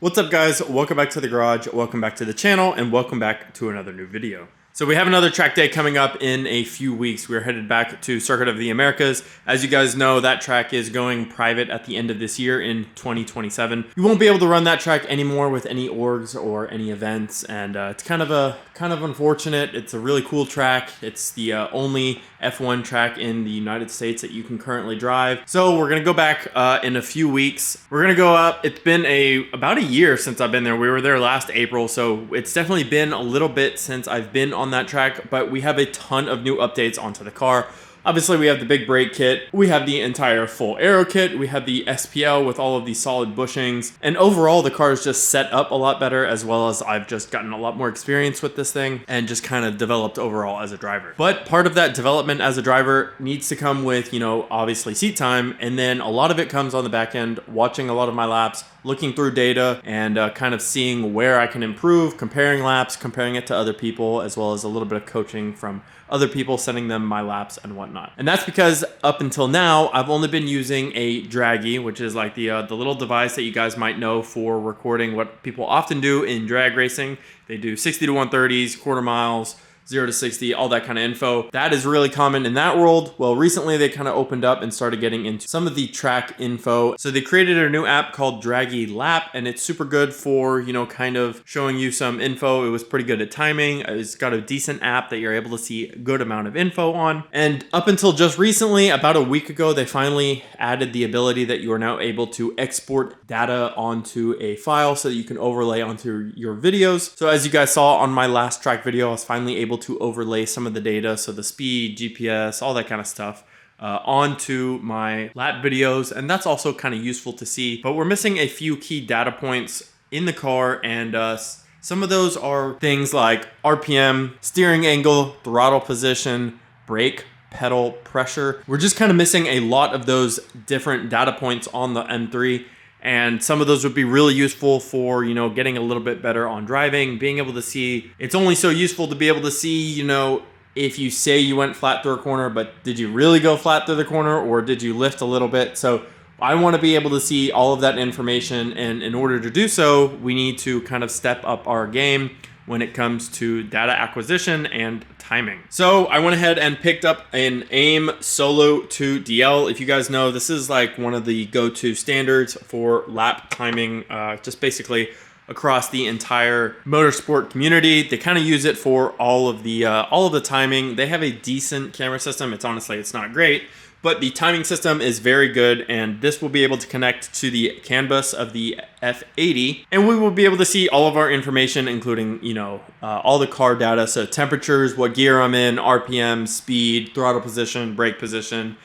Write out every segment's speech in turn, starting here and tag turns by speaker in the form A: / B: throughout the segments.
A: What's up guys, welcome back to the garage, welcome back to the channel, and welcome back to another new video. So we have another track day coming up in a few weeks. We're headed back to Circuit of the Americas. As you guys know, that track is going private at the end of this year in 2027. You won't be able to run that track anymore with any orgs or any events, and it's kind of unfortunate. It's a really cool track. It's the only F1 track in the United States that you can currently drive. So we're gonna go back in a few weeks. We're gonna go up. It's been about a year since I've been there. We were there last April, so it's definitely been a little bit since I've been on that track, but we have a ton of new updates onto the car. Obviously, we have the big brake kit, we have the entire full aero kit, we have the SPL with all of these solid bushings, and overall the car is just set up a lot better, as well as I've just gotten a lot more experience with this thing and just kind of developed overall as a driver. But part of that development as a driver needs to come with, you know, obviously seat time, and then a lot of it comes on the back end, watching a lot of my laps, looking through data, and kind of seeing where I can improve, comparing laps, comparing it to other people, as well as a little bit of coaching from other people, sending them my laps and whatnot. And that's because up until now, I've only been using a Draggy, which is like the little device that you guys might know for recording what people often do in drag racing. They do 60 to 130s, quarter miles, 0 to 60, all that kind of info. That is really common in that world. Well, recently they kind of opened up and started getting into some of the track info. So they created a new app called Draggy Lap, and it's super good for, you know, kind of showing you some info. It was pretty good at timing. It's got a decent app that you're able to see a good amount of info on. And up until just recently, about a week ago, they finally added the ability that you are now able to export data onto a file so that you can overlay onto your videos. So as you guys saw on my last track video, I was finally able to overlay some of the data, so the speed, GPS, all that kind of stuff, onto my lap videos, and that's also kind of useful to see. But we're missing a few key data points in the car, and some of those are things like RPM, steering angle, throttle position, brake pedal pressure. We're just kind of missing a lot of those different data points on the M3. And some of those would be really useful for, you know, getting a little bit better on driving, being able to see. It's only so useful to be able to see, you know, if you say you went flat through a corner, but did you really go flat through the corner, or did you lift a little bit? So I want to be able to see all of that information, and in order to do so, we need to kind of step up our game when it comes to data acquisition and timing. So I went ahead and picked up an AiM Solo 2 DL. If you guys know, this is like one of the go-to standards for lap timing, just basically across the entire motorsport community. They kind of use it for all of the timing. They have a decent camera system. It's not great, but the timing system is very good, and this will be able to connect to the CANBUS of the F80, and we will be able to see all of our information, including, you know, all the car data, so temperatures, what gear I'm in, RPM, speed, throttle position, brake position,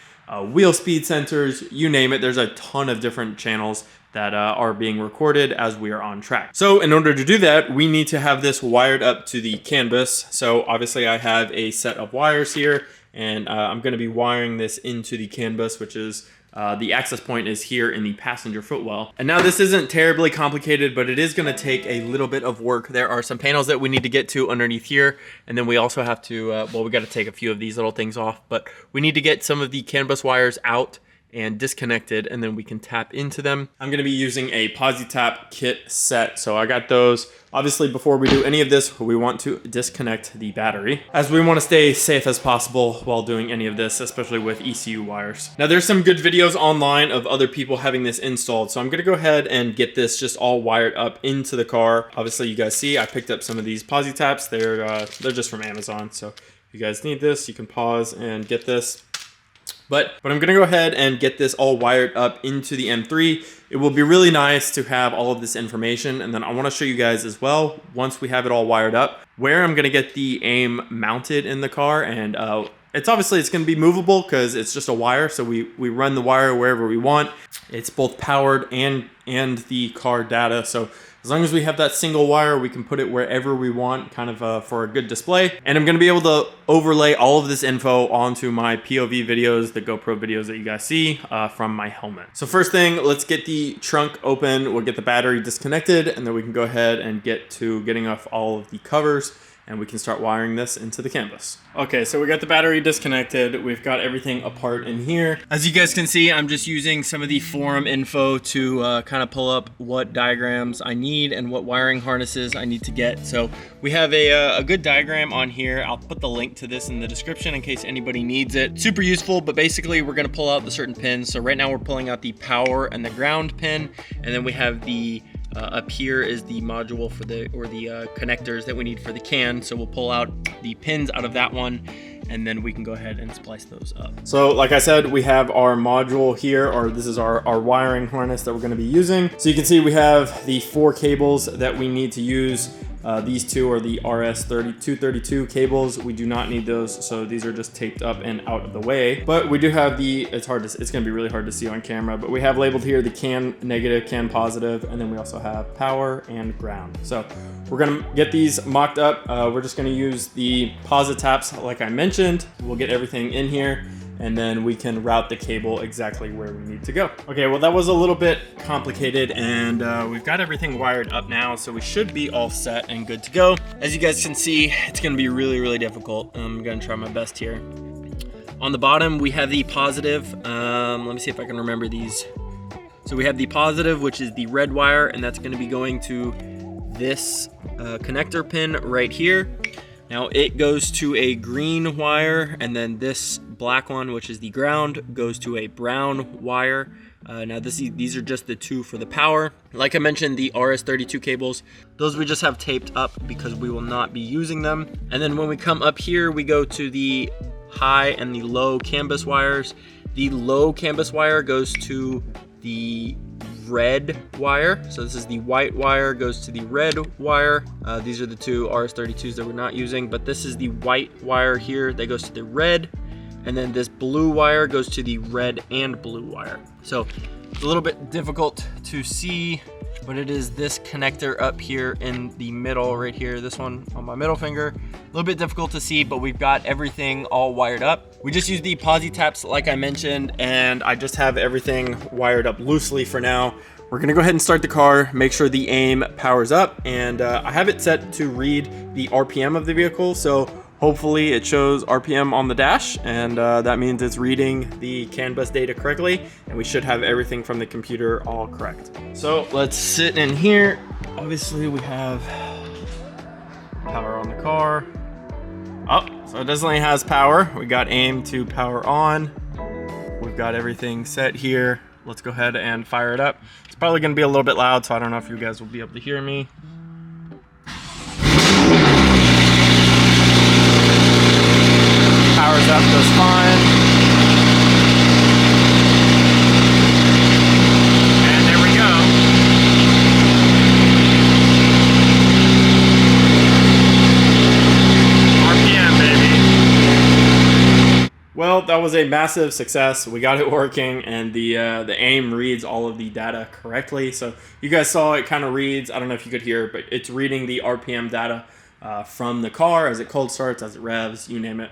A: wheel speed sensors, you name it. There's a ton of different channels that are being recorded as we are on track. So in order to do that, we need to have this wired up to the CANBUS. So obviously I have a set of wires here, and I'm going to be wiring this into the CANBUS, which is the access point is here in the passenger footwell. And now this isn't terribly complicated, but it is going to take a little bit of work. There are some panels that we need to get to underneath here, and then we also have to, well, we got to take a few of these little things off, but we need to get some of the CANBUS wires out and disconnected, and then we can tap into them. I'm gonna be using a PosiTap kit set, so I got those. Obviously, before we do any of this, we want to disconnect the battery, as we want to stay safe as possible while doing any of this, especially with ECU wires. Now, there's some good videos online of other people having this installed, so I'm gonna go ahead and get this just all wired up into the car. Obviously, you guys see I picked up some of these PosiTaps. They're just from Amazon, so if you guys need this, you can pause and get this. But I'm going to go ahead and get this all wired up into the M3. It will be really nice to have all of this information. And then I want to show you guys as well, once we have it all wired up, where I'm going to get the AiM mounted in the car. And it's going to be movable because it's just a wire. So we run the wire wherever we want. It's both powered and the car data. So as long as we have that single wire, we can put it wherever we want, kind of for a good display. And I'm going to be able to overlay all of this info onto my POV videos, the GoPro videos that you guys see from my helmet. So first thing, let's get the trunk open. We'll get the battery disconnected, and then we can go ahead and get to getting off all of the covers and we can start wiring this into the CANBUS. Okay, so we got the battery disconnected. We've got everything apart in here. As you guys can see, I'm just using some of the forum info to kind of pull up what diagrams I need and what wiring harnesses I need to get. So we have a good diagram on here. I'll put the link to this in the description in case anybody needs it. Super useful, but basically we're gonna pull out the certain pins. So right now we're pulling out the power and the ground pin, and then we have the up here is the module for the connectors that we need for the CAN. So we'll pull out the pins out of that one, and then we can go ahead and splice those up. So like I said, we have our module here, or this is our wiring harness that we're going to be using. So you can see we have the 4 cables that we need to use. These 2 are the RS232 cables. We do not need those, so these are just taped up and out of the way. But we do have it's gonna be really hard to see on camera, but we have labeled here the CAN negative, CAN positive, and then we also have power and ground. So we're gonna get these mocked up. We're just gonna use the Positaps like I mentioned. We'll get everything in here, and then we can route the cable exactly where we need to go. Okay, well that was a little bit complicated, and we've got everything wired up now, so we should be all set and good to go. As you guys can see, it's gonna be really, really difficult. I'm gonna try my best here. On the bottom, we have the positive. Let me see if I can remember these. So we have the positive, which is the red wire, and that's gonna be going to this connector pin right here. Now it goes to a green wire, and then this black one, which is the ground, goes to a brown wire. Now these are just the 2 for the power. Like I mentioned, the RS32 cables, those we just have taped up because we will not be using them. And then when we come up here, we go to the high and the low CANBUS wires. The low CANBUS wire goes to the red wire. So this is the white wire, goes to the red wire. These are the 2 RS32s that we're not using, but this is the white wire here that goes to the red. And then this blue wire goes to the red and blue wire. So it's a little bit difficult to see, but it is this connector up here in the middle right here, this one on my middle finger. A little bit difficult to see, but we've got everything all wired up. We just use the Positaps like I mentioned, and I just have everything wired up loosely for now. We're gonna go ahead and start the car, make sure the AiM powers up, and I have it set to read the RPM of the vehicle, so hopefully it shows RPM on the dash, and that means it's reading the CANBUS data correctly, and we should have everything from the computer all correct. So let's sit in here. Obviously we have power on the car. Oh, so it definitely has power. We got AiM to power on. We've got everything set here. Let's go ahead and fire it up. It's probably gonna be a little bit loud, so I don't know if you guys will be able to hear me. Powers up just fine. And there we go. RPM, baby. Well, that was a massive success. We got it working, and the AiM reads all of the data correctly. So you guys saw it kind of reads, I don't know if you could hear, but it's reading the RPM data from the car as it cold starts, as it revs, you name it.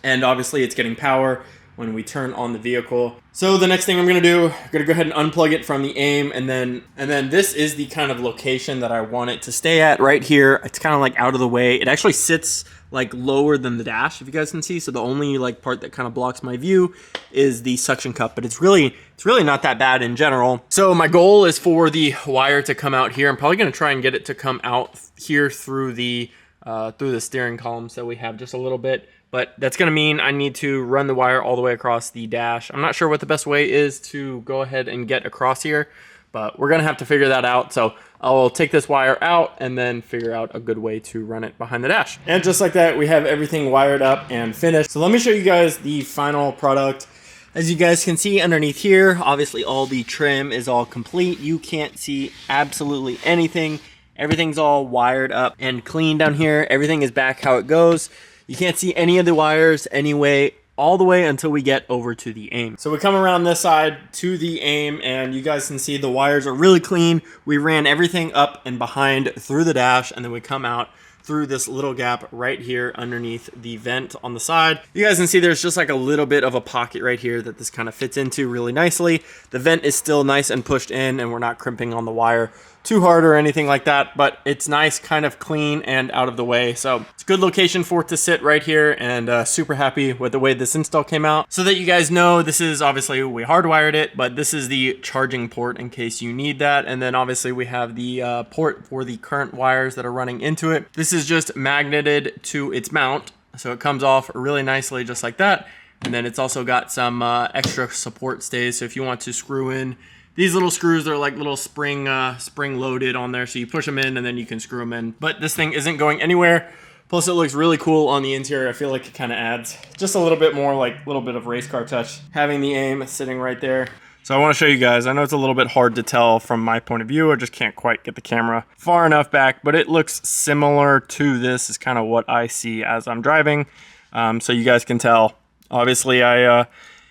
A: And obviously it's getting power when we turn on the vehicle. So the next thing I'm gonna do, I'm gonna go ahead and unplug it from the AiM, and then this is the kind of location that I want it to stay at right here. It's kind of like out of the way. It actually sits like lower than the dash, if you guys can see. So the only like part that kind of blocks my view is the suction cup, but it's really not that bad in general. So my goal is for the wire to come out here. I'm probably gonna try and get it to come out here through the steering column, so we have just a little bit. But that's gonna mean I need to run the wire all the way across the dash. I'm not sure what the best way is to go ahead and get across here, but we're gonna have to figure that out. So I'll take this wire out and then figure out a good way to run it behind the dash. And just like that, we have everything wired up and finished. So let me show you guys the final product. As you guys can see underneath here, obviously all the trim is all complete. You can't see absolutely anything. Everything's all wired up and clean down here. Everything is back how it goes. You can't see any of the wires anyway, all the way until we get over to the AiM. So we come around this side to the AiM, and you guys can see the wires are really clean. We ran everything up and behind through the dash, and then we come out through this little gap right here underneath the vent on the side. You guys can see there's just like a little bit of a pocket right here that this kind of fits into really nicely. The vent is still nice and pushed in, and we're not crimping on the wire. too hard or anything like that, but it's nice, kind of clean and out of the way. So it's a good location for it to sit right here, and super happy with the way this install came out. So that you guys know, this is obviously, we hardwired it, but this is the charging port in case you need that. And then obviously we have the port for the current wires that are running into it. This is just magneted to its mount, so it comes off really nicely just like that. And then it's also got some extra support stays. So if you want to screw in these little screws, they're like little spring loaded on there. So you push them in and then you can screw them in. But this thing isn't going anywhere. Plus it looks really cool on the interior. I feel like it kind of adds just a little bit more, like a little bit of race car touch, having the AiM sitting right there. So I want to show you guys. I know it's a little bit hard to tell from my point of view. I just can't quite get the camera far enough back, but it looks similar to this is kind of what I see as I'm driving. So you guys can tell. Obviously, I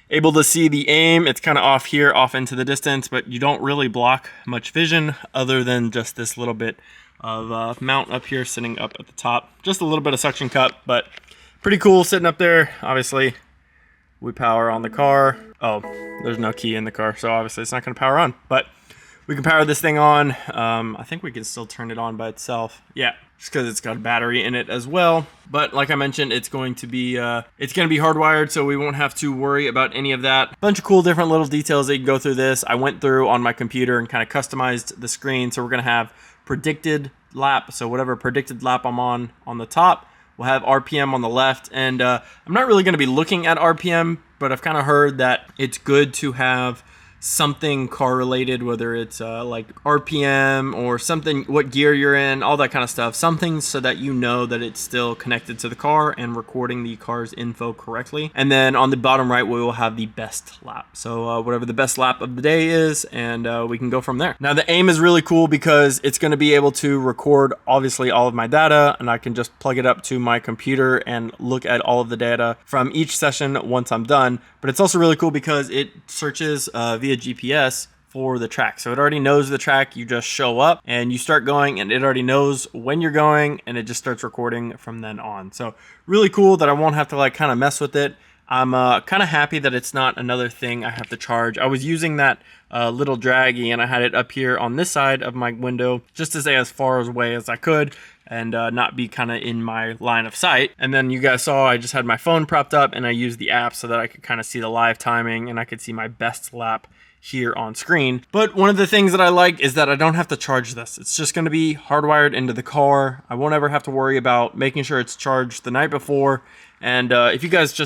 A: able to see the AiM. It's kind of off here, off into the distance, but you don't really block much vision other than just this little bit of mount up here sitting up at the top. Just a little bit of suction cup, but pretty cool sitting up there. Obviously, we power on the car. Oh, there's no key in the car, so obviously it's not going to power on, but we can power this thing on. I think we can still turn it on by itself. Yeah, just because it's got a battery in it as well. But like I mentioned, it's going to be hardwired, so we won't have to worry about any of that. Bunch of cool different little details that you can go through this. I went through on my computer and kind of customized the screen. So we're going to have predicted lap. So whatever predicted lap I'm on the top, we'll have RPM on the left. And I'm not really going to be looking at RPM, but I've kind of heard that it's good to have something car related, whether it's like RPM or something, what gear you're in, all that kind of stuff, something so that you know that it's still connected to the car and recording the car's info correctly. And then on the bottom right, we will have the best lap. So whatever the best lap of the day is, and we can go from there. Now the AiM is really cool because it's going to be able to record obviously all of my data, and I can just plug it up to my computer and look at all of the data from each session once I'm done. But it's also really cool because it searches via GPS for the track. So it already knows the track. You just show up and you start going, and it already knows when you're going, and it just starts recording from then on. So really cool that I won't have to like kind of mess with it. I'm kind of happy that it's not another thing I have to charge. I was using that little draggy, and I had it up here on this side of my window just to stay as far away as I could and not be kind of in my line of sight. And then you guys saw I just had my phone propped up, and I used the app so that I could kind of see the live timing, and I could see my best lap here on screen. But one of the things that I like is that I don't have to charge this. It's just going to be hardwired into the car. I won't ever have to worry about making sure it's charged the night before. And if you guys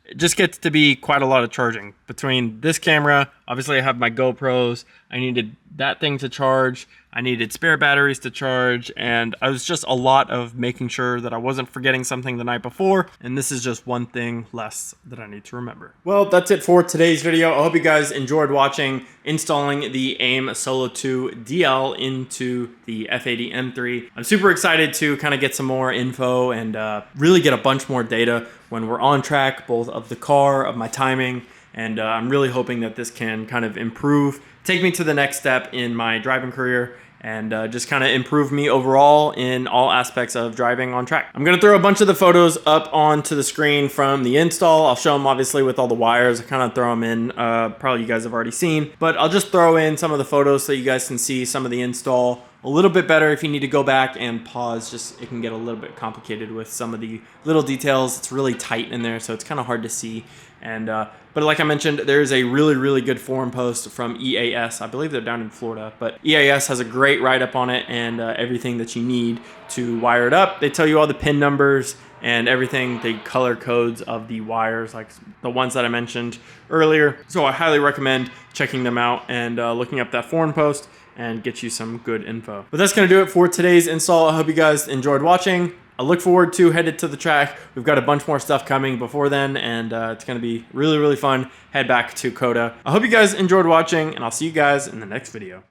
A: it just gets to be quite a lot of charging between this camera. Obviously I have my GoPros. I needed that thing to charge. I needed spare batteries to charge, and I was just a lot of making sure that I wasn't forgetting something the night before, and this is just one thing less that I need to remember. Well, that's it for today's video. I hope you guys enjoyed watching installing the AiM Solo 2 DL into the F80 M3. I'm super excited to kind of get some more info and really get a bunch more data when we're on track, both of the car, of my timing, and I'm really hoping that this can kind of improve, take me to the next step in my driving career, and just kind of improve me overall in all aspects of driving on track. I'm gonna throw a bunch of the photos up onto the screen from the install. I'll show them obviously with all the wires. I kind of throw them in, probably you guys have already seen, but I'll just throw in some of the photos so you guys can see some of the install a little bit better. If you need to go back and pause, just it can get a little bit complicated with some of the little details. It's really tight in there, so it's kind of hard to see. And but like I mentioned, there's a really good forum post from EAS. I believe they're down in Florida, but EAS has a great write-up on it and everything that you need to wire it up. They tell you all the pin numbers and everything, the color codes of the wires, like the ones that I mentioned earlier. So I highly recommend checking them out and looking up that forum post and get you some good info. But that's gonna do it for today's install. I hope you guys enjoyed watching. I look forward to headed to the track. We've got a bunch more stuff coming before then, and it's gonna be really fun. Head back to COTA. I hope you guys enjoyed watching, and I'll see you guys in the next video.